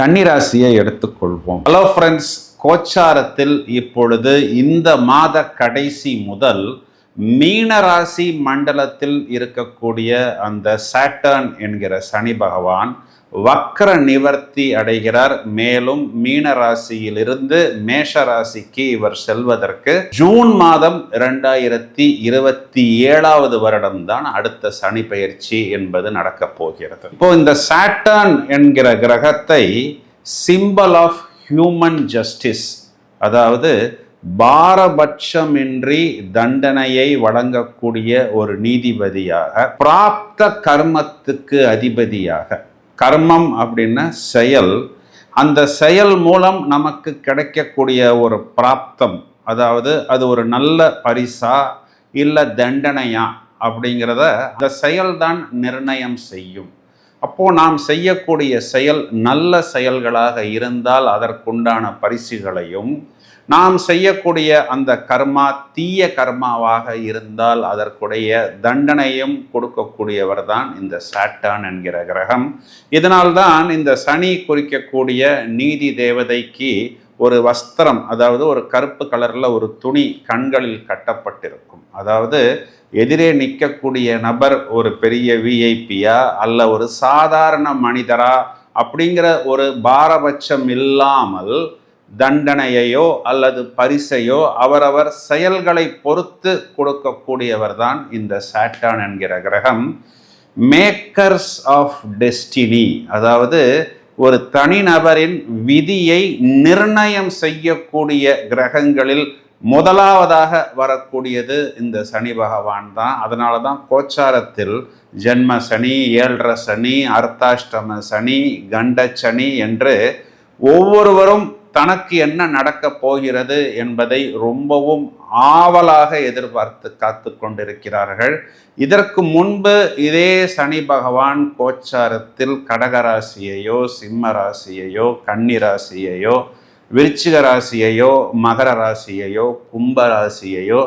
கன்னிராசியை எடுத்துக்கொள்வோம். Hello friends, கோச்சாரத்தில் இப்பொழுது இந்த மாத கடைசி முதல் மீனராசி மண்டலத்தில் இருக்கக்கூடிய அந்த சாட்டர்ன் என்கிற சனி பகவான் வக்ர நிவர்த்தி அடைகிறார். மேலும் மீனராசியிலிருந்து மேஷராசிக்கு இவர் செல்வதற்கு ஜூன் மாதம் 2027 வருடம்தான் அடுத்த சனி பெயர்ச்சி என்பது நடக்கப் போகிறது. இப்போ இந்த சாட்டர்ன் என்கிற கிரகத்தை சிம்பல் ஆஃப் ஹியூமன் ஜஸ்டிஸ், அதாவது பாரபட்சமின்றி தண்டனையை வழங்கக்கூடிய ஒரு நீதிபதியாக, பிராப்த கர்மத்துக்கு அதிபதியாக, கர்மம் அப்படின்னா செயல், அந்த செயல் மூலம் நமக்கு கிடைக்கக்கூடிய ஒரு பிராப்தம், அதாவது அது ஒரு நல்ல பரிசா இல்லை தண்டனையா அப்படிங்கிறத அந்த செயல்தான் நிர்ணயம் செய்யும். அப்போது நாம் செய்யக்கூடிய செயல் நல்ல செயல்களாக இருந்தால் அதற்குண்டான பரிசுகளையும், நாம் செய்யக்கூடிய அந்த கர்மா தீய கர்மாவாக இருந்தால் அதற்குடைய தண்டனையும் கொடுக்கக்கூடியவர் தான் இந்த சாட்டர்ன் என்கிற கிரகம். இதனால்தான் இந்த சனி குறிக்கக்கூடிய நீதி தேவதைக்கு ஒரு வஸ்திரம், அதாவது ஒரு கருப்பு கலரில் ஒரு துணி கண்களில் கட்டப்பட்டிருக்கும். அதாவது எதிரே நிற்கக்கூடிய நபர் ஒரு பெரிய விஐபியா அல்ல ஒரு சாதாரண மனிதரா அப்படிங்கிற ஒரு பாரபட்சம் இல்லாமல் தண்டனையையோ அல்லது பரிசையோ அவரவர் செயல்களை பொறுத்து கொடுக்கக்கூடியவர் தான் இந்த சாட்டர்ன் என்கிற கிரகம். மேக்கர்ஸ் ஆஃப் டெஸ்டினி, அதாவது ஒரு தனிநபரின் விதியை நிர்ணயம் செய்யக்கூடிய கிரகங்களில் முதலாவதாக வரக்கூடியது இந்த சனி பகவான் தான். அதனால தான் கோச்சாரத்தில் ஜென்ம சனி, ஏழரை சனி, அர்த்தாஷ்டம சனி, கண்ட சனி என்று ஒவ்வொருவரும் தனக்கு என்ன நடக்கப் போகிறது என்பதை ரொம்பவும் ஆவலாக எதிர்பார்த்து காத்து கொண்டிருக்கிறார்கள். இதற்கு முன்பு இதே சனி பகவான் கோச்சாரத்தில் கடகராசியையோ, சிம்ம ராசியையோ, கன்னி ராசியையோ, விருச்சிக ராசியையோ, மகர ராசியையோ, கும்ப ராசியையோ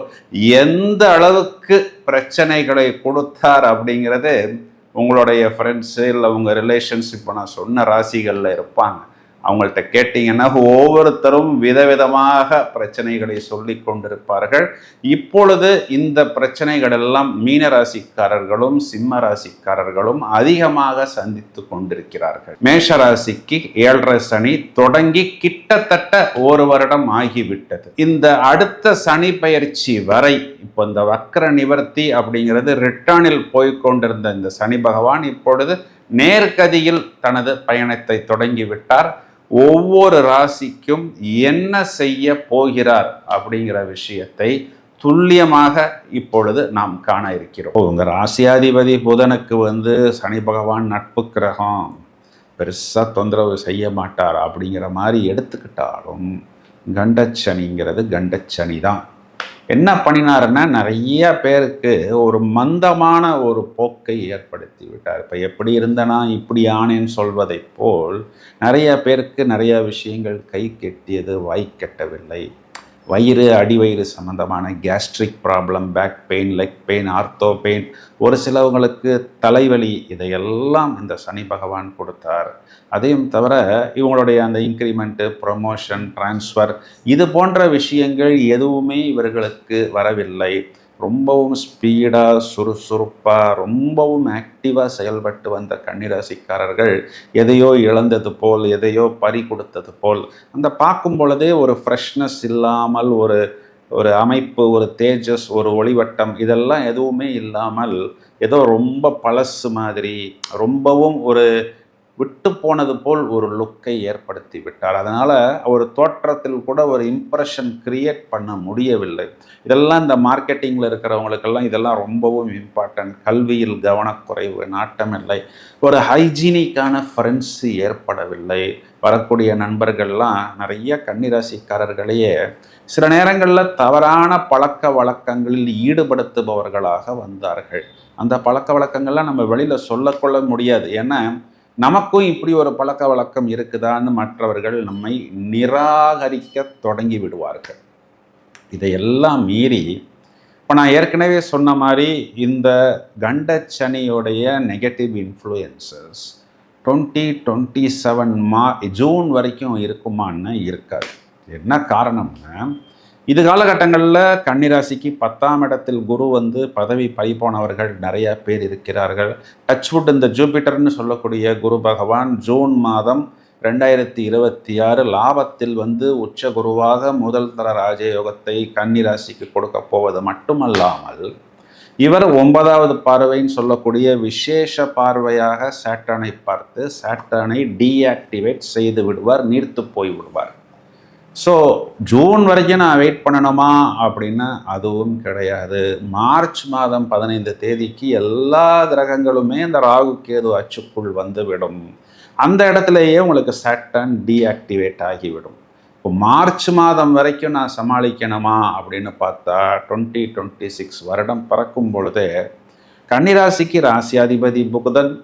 எந்த அளவுக்கு பிரச்சனைகளை கொடுத்தார் அப்படிங்கிறது உங்களுடைய ஃப்ரெண்ட்ஸு இல்லை உங்கள் ரிலேஷன்ஸ் இப்போ நான் சொன்ன ராசிகளில் இருப்பாங்க. அவங்கள்ட்ட கேட்டிங்கன்னா ஒவ்வொருத்தரும் விதவிதமாக பிரச்சனைகளை சொல்லி கொண்டிருப்பார்கள். இப்பொழுது இந்த பிரச்சனைகள் எல்லாம் மீனராசிக்காரர்களும் சிம்ம ராசிக்காரர்களும் அதிகமாக சந்தித்து கொண்டிருக்கிறார்கள். மேஷராசிக்கு ஏழரை சனி தொடங்கி கிட்டத்தட்ட ஒரு வருடம் ஆகிவிட்டது. இந்த அடுத்த சனி பெயர்ச்சி வரை இப்போ இந்த வக்ர நிவர்த்தி அப்படிங்கிறது ரிட்டர்னில் போய்கொண்டிருந்த இந்த சனி பகவான் இப்பொழுது நேர்கதியில் தனது பயணத்தை தொடங்கிவிட்டார். ஒவ்வொரு ராசிக்கும் என்ன செய்ய போகிறார் அப்படிங்கிற விஷயத்தை துல்லியமாக இப்பொழுது நாம் காண இருக்கிறோம். உங்கள் ராசியாதிபதி புதனுக்கு சனி பகவான் நட்பு கிரகம், பெருசாக தொந்தரவு செய்ய மாட்டார் அப்படிங்கிற மாதிரி எடுத்துக்கிட்டாலும் கண்டச்சனிங்கிறது கண்டச்சனி தான். என்ன பண்ணினாருன்னா நிறைய பேருக்கு ஒரு மந்தமான ஒரு போக்கை ஏற்படுத்தி விட்டார். இப்போ எப்படி இருந்தனா இப்படி ஆனேன்னு சொல்வதை போல் நிறைய பேருக்கு நிறைய விஷயங்கள் கை கெட்டியது, வாய் கெட்டவில்லை. வயிறு, அடிவயிறு சம்மந்தமான gastric problem, back pain, leg pain, ortho pain, ஒரு சிலவங்களுக்கு தலைவலி, இதையெல்லாம் இந்த சனி பகவான் கொடுத்தார். அதையும் தவிர இவங்களுடைய அந்த இன்க்ரிமெண்ட்டு, ப்ரொமோஷன், டிரான்ஸ்ஃபர் இது போன்ற விஷயங்கள் எதுவுமே இவர்களுக்கு வரவில்லை. ரொம்பவும் ஸ்பீடாக, சுறுசுறுப்பாக, ரொம்பவும் ஆக்டிவாக செயல்பட்டு வந்த கன்னிராசிக்காரர்கள் எதையோ இழந்தது போல், எதையோ பறி கொடுத்தது போல், அந்த பார்க்கும் பொழுதே ஒரு ஃப்ரெஷ்னஸ் இல்லாமல், ஒரு அமைப்பு, ஒரு தேஜஸ், ஒரு ஒளிவட்டம் இதெல்லாம் எதுவுமே இல்லாமல் ஏதோ ரொம்ப பழசு மாதிரி, ரொம்பவும் ஒரு விட்டு போனது போல் ஒரு லுக்கை ஏற்படுத்தி விட்டார். அதனால் ஒரு தோற்றத்தில் கூட ஒரு இம்ப்ரெஷன் கிரியேட் பண்ண முடியவில்லை. இதெல்லாம் இந்த மார்க்கெட்டிங்கில் இருக்கிறவங்களுக்கெல்லாம் இதெல்லாம் ரொம்பவும் இம்பார்ட்டன்ட். கல்வியில் கவனக்குறைவு, நாட்டமில்லை, ஒரு ஹைஜீனிக்கான ஃப்ரெண்ட்ஸு ஏற்படவில்லை. வரக்கூடிய நண்பர்கள்லாம் நிறைய கன்னிராசிக்காரர்களையே சில நேரங்களில் தவறான பழக்க வழக்கங்களில் ஈடுபடுத்துபவர்களாக வந்தார்கள். அந்த பழக்க வழக்கங்கள்லாம் நம்ம வெளியில் சொல்லக்கொள்ள முடியாது. ஏன்னா நமக்கும் இப்படி ஒரு பழக்க வழக்கம் இருக்குதான்னு மற்றவர்கள் நம்மை நிராகரிக்க தொடங்கி விடுவார்கள். இதையெல்லாம் மீறி இப்போ நான் ஏற்கனவே சொன்ன மாதிரி இந்த கண்டச்சனியோடைய நெகட்டிவ் இன்ஃப்ளூயன்சஸ் 2027 ஜூன் வரைக்கும் இருக்குமான்னு இருக்காது. என்ன காரணம்னா, இது காலகட்டங்களில் கன்னிராசிக்கு 10ஆம் இடத்தில் குரு வந்து பதவி பறிபோனவர்கள் நிறைய பேர் இருக்கிறார்கள். டச்வுட் இந்த ஜூபிட்டர்னு சொல்லக்கூடிய குரு பகவான் ஜூன் மாதம் 2026 லாபத்தில் வந்து உச்ச குருவாக முதல் தர ராஜயோகத்தை கன்னிராசிக்கு கொடுக்க போவது மட்டுமல்லாமல், இவர் 9வது பார்வைன்னு சொல்லக்கூடிய விசேஷ பார்வையாக சாட்டர்னை பார்த்து சாட்டர்னை டீஆக்டிவேட் செய்து விடுவார், நீர்த்து போய் விடுவார். ஸோ ஜூன் வரைக்கும் நான் வெயிட் பண்ணணுமா அப்படின்னா அதுவும் கிடையாது. மார்ச் மாதம் 15 தேதிக்கு எல்லா கிரகங்களுமே இந்த ராகு கேது அச்சுக்குள் வந்துவிடும். அந்த இடத்துலையே உங்களுக்கு சாட்டர்ன் டீஆக்டிவேட் ஆகிவிடும். இப்போ மார்ச் மாதம் வரைக்கும் நான் சமாளிக்கணுமா அப்படின்னு பார்த்தா 2026 வருடம் பிறக்கும் பொழுதே கன்னிராசிக்கு ராசியாதிபதி புதன்,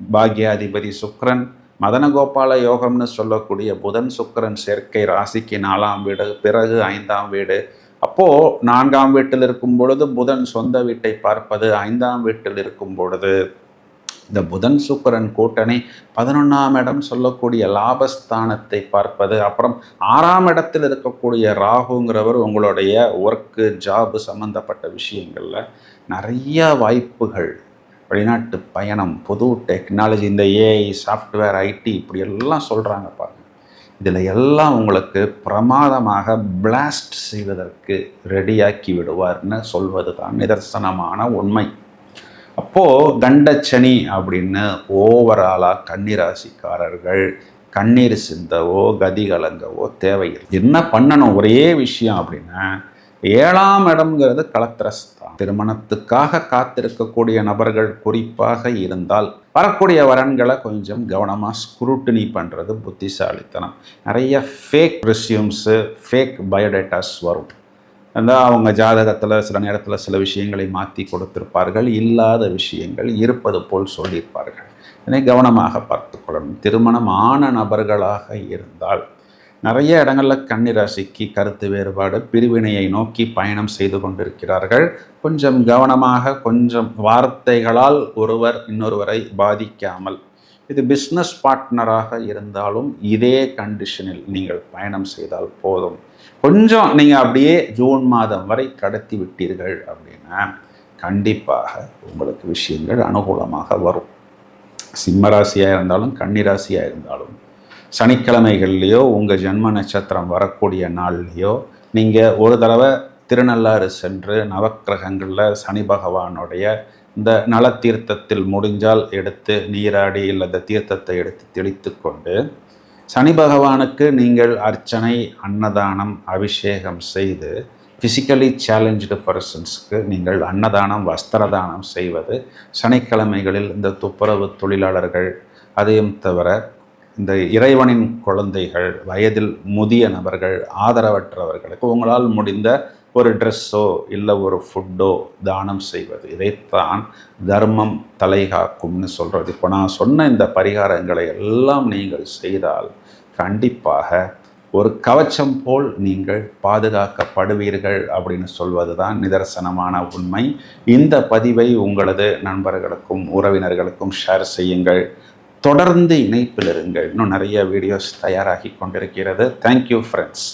பாக்யாதிபதி சுக்கிரன், மதனகோபால யோகம்னு சொல்லக்கூடிய புதன் சுக்கிரன் சேர்க்கை ராசிக்கு 4ஆம் வீடு, பிறகு 5ஆம் வீடு. அப்போது 4ஆம் வீட்டில் இருக்கும் பொழுது புதன் சொந்த வீட்டை பார்ப்பது, 5ஆம் வீட்டில் இருக்கும் பொழுது இந்த புதன் சுக்கிரன் கூட்டணி 11ஆம் இடம் சொல்லக்கூடிய லாபஸ்தானத்தை பார்ப்பது, அப்புறம் 6ஆம் இடத்தில் இருக்கக்கூடிய ராகுங்கிறவர் உங்களுடைய ஒர்க்கு ஜாபு சம்மந்தப்பட்ட விஷயங்களில் நிறைய வாய்ப்புகள், வெளிநாட்டு பயணம், புது டெக்னாலஜி, இந்த ஏஐ, சாஃப்ட்வேர், ஐடி இப்படி எல்லாம் சொல்கிறாங்க பாருங்க. இதில் எல்லாம் உங்களுக்கு பிரமாதமாக பிளாஸ்ட் செய்வதற்கு ரெடியாக்கி விடுவார்னு சொல்வது தான் நிதர்சனமான உண்மை. அப்போது கண்டச்சனி அப்படின்னு ஓவராலாக கன்னிராசிக்காரர்கள் கண்ணீர் சிந்தவோ கதி கலங்கவோ தேவையில்லை. என்ன பண்ணணும் ஒரே விஷயம் அப்படின்னா, 7ஆம் இடம்ங்கிறது கலத்திரஸ்தான். திருமணத்துக்காக காத்திருக்கக்கூடிய நபர்கள் குறிப்பாக இருந்தால் வரக்கூடிய வரன்களை கொஞ்சம் கவனமாக ஸ்க்ரூட்டினி பண்ணுறது புத்திசாலித்தனம். நிறைய ஃபேக் ரெஸ்யூம்ஸு, ஃபேக் பயோடேட்டாஸ் வரும். அவங்க ஜாதகத்தில் சில நேரத்தில் சில விஷயங்களை மாற்றி கொடுத்திருப்பார்கள், இல்லாத விஷயங்கள் இருப்பது போல் சொல்லியிருப்பார்கள். இதனை கவனமாக பார்த்துக்கொள்ளணும். திருமணம் ஆன நபர்களாக இருந்தால் நிறைய இடங்களில் கன்னிராசிக்கு கருத்து வேறுபாடு, பிரிவினையை நோக்கி பயணம் செய்து கொண்டிருக்கிறார்கள். கொஞ்சம் கவனமாக, கொஞ்சம் வார்த்தைகளால் ஒருவர் இன்னொருவரை பாதிக்காமல், இது பிஸ்னஸ் பார்ட்னராக இருந்தாலும் இதே கண்டிஷனில் நீங்கள் பயணம் செய்தால் போதும். கொஞ்சம் நீங்கள் அப்படியே ஜூன் மாதம் வரை கடத்தி விட்டீர்கள் அப்படின்னா கண்டிப்பாக உங்களுக்கு விஷயங்கள் அனுகூலமாக வரும். சிம்மராசியாக இருந்தாலும் கன்னிராசியாக இருந்தாலும் சனிக்கிழமைகள்லையோ உங்கள் ஜென்ம நட்சத்திரம் வரக்கூடிய நாள்லையோ நீங்கள் ஒரு தடவை திருநள்ளாறு சென்று நவக்கிரகங்களில் சனி பகவானுடைய இந்த நலத்தீர்த்தத்தில் முடிஞ்சால் எடுத்து நீராடி இல்லை இந்த தீர்த்தத்தை எடுத்து தெளித்து கொண்டு சனி பகவானுக்கு நீங்கள் அர்ச்சனை, அன்னதானம், அபிஷேகம் செய்து ஃபிசிக்கலி சேலஞ்சு பர்சன்ஸ்க்கு நீங்கள் அன்னதானம், வஸ்திரதானம் செய்வது, சனிக்கிழமைகளில் இந்த துப்புரவு தொழிலாளர்கள், அதையும் தவிர இந்த இறைவனின் குழந்தைகள், வயதில் முதிய நபர்கள், ஆதரவற்றவர்களுக்கு உங்களால் முடிந்த ஒரு ட்ரெஸ்ஸோ இல்லை ஒரு ஃபுட்டோ தானம் செய்வது, இதைத்தான் தர்மம் தலைகாக்கும்னு சொல்கிறது. இப்போ நான் சொன்ன இந்த பரிகாரங்களை எல்லாம் நீங்கள் செய்தால் கண்டிப்பாக ஒரு கவச்சம் போல் நீங்கள் பாதுகாக்கப்படுவீர்கள் அப்படின்னு சொல்வது தான் நிதர்சனமான உண்மை. இந்த பதிவை உங்களது நண்பர்களுக்கும் உறவினர்களுக்கும் ஷேர் செய்யுங்கள். தொடர்ந்து இணைப்பில் இருங்கள். இன்னும் நிறைய வீடியோஸ் தயாராகி கொண்டிருக்கிறது. Thank you friends.